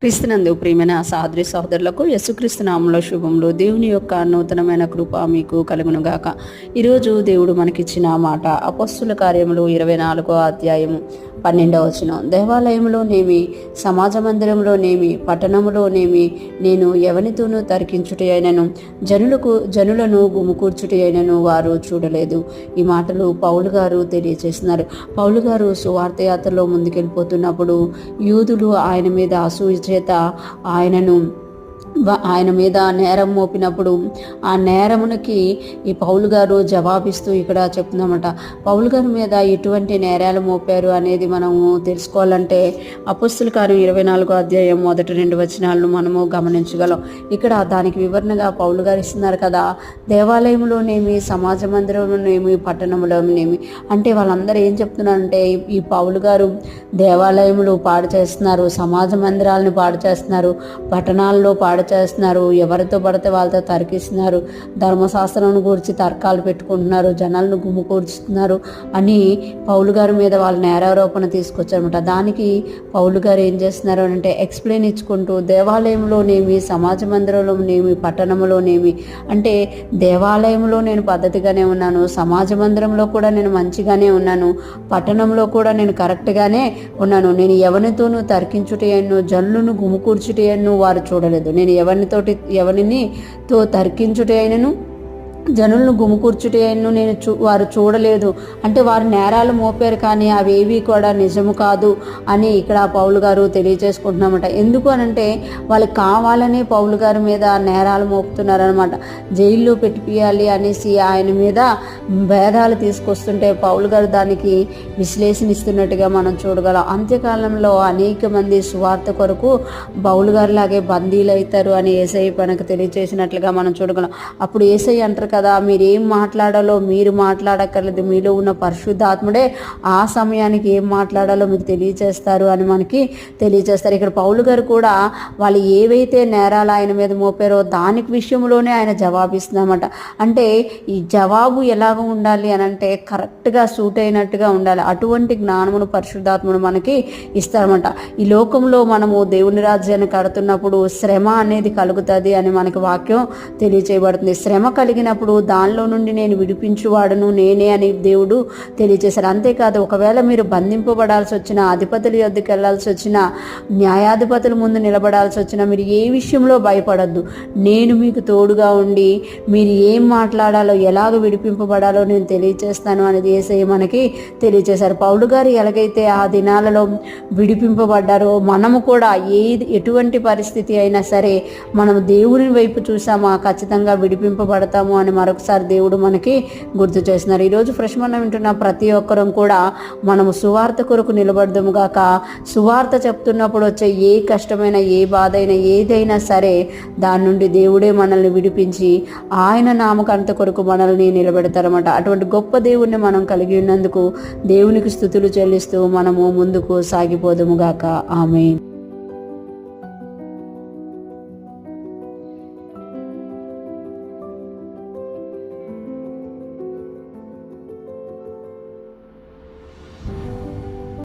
క్రీస్తునందు ప్రియమైన సహోదరి సహోదరులకు యేసుక్రీస్తు నామములో శుభములు. దేవుని యొక్క నూతనమైన కృప మీకు కలుగునుగాక. ఈరోజు దేవుడు మనకిచ్చిన మాట అపొస్తలుల కార్యములు 24వ అధ్యాయము 12వ వచనం. దేవాలయంలోనేమి, సమాజ మందిరంలోనేమి, పట్టణములోనేమి నేను ఎవనితోనూ తర్కించుట అయినను, జనులను గుమికూర్చుట అయినను వారు చూడలేదు. ఈ మాటలు పౌలు గారు తెలియజేస్తున్నారు. పౌలు గారు సువార్త యాత్రలో ముందుకెళ్ళిపోతున్నప్పుడు యూదులు ఆయన మీద అసూయ చేత ఆయన మీద నేరం మోపినప్పుడు ఆ నేరమునకి ఈ పౌలు గారు జవాబిస్తూ ఇక్కడ చెప్తున్నామట. పౌలు గారి మీద ఎటువంటి నేరాలు మోపారు అనేది మనము తెలుసుకోవాలంటే అపొస్తలుల కార్యం 24వ అధ్యాయం మొదటి 2 వచనాలను మనము గమనించగలం. ఇక్కడ దానికి వివరణగా పౌలు గారు ఇస్తున్నారు కదా, దేవాలయంలోనేమి, సమాజ మందిరంలోనేమి, పట్టణంలోనేమి అంటే వాళ్ళందరూ ఏం చెప్తున్నారంటే ఈ పౌలు గారు దేవాలయములు పాడు చేస్తున్నారు, సమాజ మందిరాలను పాడు చేస్తున్నారు, పట్టణాల్లో పాడు చేస్తున్నారు, ఎవరితో పడితే వాళ్ళతో తర్కిస్తున్నారు, ధర్మశాస్త్రం గురించి తర్కాలు పెట్టుకుంటున్నారు, జనాలను గుమ్ముకూర్చుతున్నారు అని పౌలు గారి మీద వాళ్ళ నేరారోపణ తీసుకొచ్చారనమాట. దానికి పౌలు గారు ఏం చేస్తున్నారు అంటే ఎక్స్ప్లెయిన్ ఇచ్చుకుంటూ దేవాలయంలోనేమి, సమాజ మందిరంలోనేమి, పట్టణంలోనేమి అంటే దేవాలయంలో నేను పద్ధతిగానే ఉన్నాను, సమాజ మందిరంలో కూడా నేను మంచిగానే ఉన్నాను, పట్టణంలో కూడా నేను కరెక్ట్గానే ఉన్నాను, నేను ఎవరితోనూ తర్కించుటయను, జనులను గుమికూర్చుటయను వారు చూడలేదు, నేను ఎవరినితో తర్కించుట అయినను, జనులను గుమికూర్చుటను వారు చూడలేదు. అంటే వారు నేరాలు మోపారు కానీ అవేవి కూడా నిజము కాదు అని ఇక్కడ పౌలు గారు తెలియజేసుకుంటున్నామట. ఎందుకు అనంటే వాళ్ళు కావాలని పౌలు గారి మీద నేరాలు మోపుతున్నారనమాట. జైల్లో పెట్టిపియాలి అనేసి ఆయన మీద భేదాలు తీసుకొస్తుంటే పౌలు గారు దానికి విశ్లేషణ ఇస్తున్నట్టుగా మనం చూడగలం. అంత్యకాలంలో అనేక మంది సువార్త కొరకు పౌలు గారు లాగే బందీలు అవుతారు అని యేసయ్య మనకు తెలియజేసినట్లుగా మనం చూడగలం. అప్పుడు యేసయ్య అంటారు కదా, మీరు ఏం మాట్లాడాలో మీరు మాట్లాడక్కర్లేదు, మీలో ఉన్న పరిశుద్ధాత్ముడే ఆ సమయానికి ఏం మాట్లాడాలో మీకు తెలియజేస్తారు అని మనకి తెలియజేస్తారు. ఇక్కడ పౌలు గారు కూడా వాళ్ళు ఏవైతే నేరాలు ఆయన మీద మోపారో దానికి విషయంలోనే ఆయన జవాబిస్తున్నామట. అంటే ఈ జవాబు ఎలాగ ఉండాలి అని అంటే కరెక్ట్గా సూట్ అయినట్టుగా ఉండాలి. అటువంటి జ్ఞానమును పరిశుద్ధాత్మును మనకి ఇస్తారన్నమాట. ఈ లోకంలో మనము దేవుని రాజ్యాన్ని కడుతున్నప్పుడు శ్రమ అనేది కలుగుతుంది అని మనకి వాక్యం తెలియచేయబడుతుంది. శ్రమ కలిగినప్పుడు దానిలో నుండి నేను విడిపించువాడును నేనే అని దేవుడు తెలియజేశారు. అంతేకాదు, ఒకవేళ మీరు బంధింపబడాల్సి వచ్చినా, అధిపతుల యొద్దకు వెళ్ళాల్సి వచ్చినా, న్యాయాధిపతుల ముందు నిలబడాల్సి వచ్చినా మీరు ఏ విషయంలో భయపడద్దు, నేను మీకు తోడుగా ఉండి మీరు ఏం మాట్లాడాలో, ఎలాగ విడిపింపబడాలో నేను తెలియజేస్తాను అనేది యేసయ్య మనకి తెలియజేశారు. పౌలు గారు ఎలాగైతే ఆ దినాలలో విడిపింపబడ్డారో మనము కూడా ఎటువంటి పరిస్థితి అయినా సరే మనం దేవుని వైపు చూసామా ఖచ్చితంగా విడిపింపబడతాము అని మరొకసారి దేవుడు మనకి గుర్తు చేస్తున్నారు. ఈరోజు ఫ్రెష్ మనం వింటున్న ప్రతి ఒక్కరం కూడా మనము సువార్త కొరకు నిలబడదాము గాక. సువార్త చెప్తున్నప్పుడు వచ్చే ఏ కష్టమైన, ఏ బాధ అయినా, ఏదైనా సరే దాని నుండి దేవుడే మనల్ని విడిపించి ఆయన నామకంత కొరకు మనల్ని నిలబెడతారన్నమాట. అటువంటి గొప్ప దేవుణ్ణి మనం కలిగి ఉన్నందుకు దేవునికి స్తుతులు చెల్లిస్తూ మనము ముందుకు సాగిపోదాము గాక. ఆమేన్.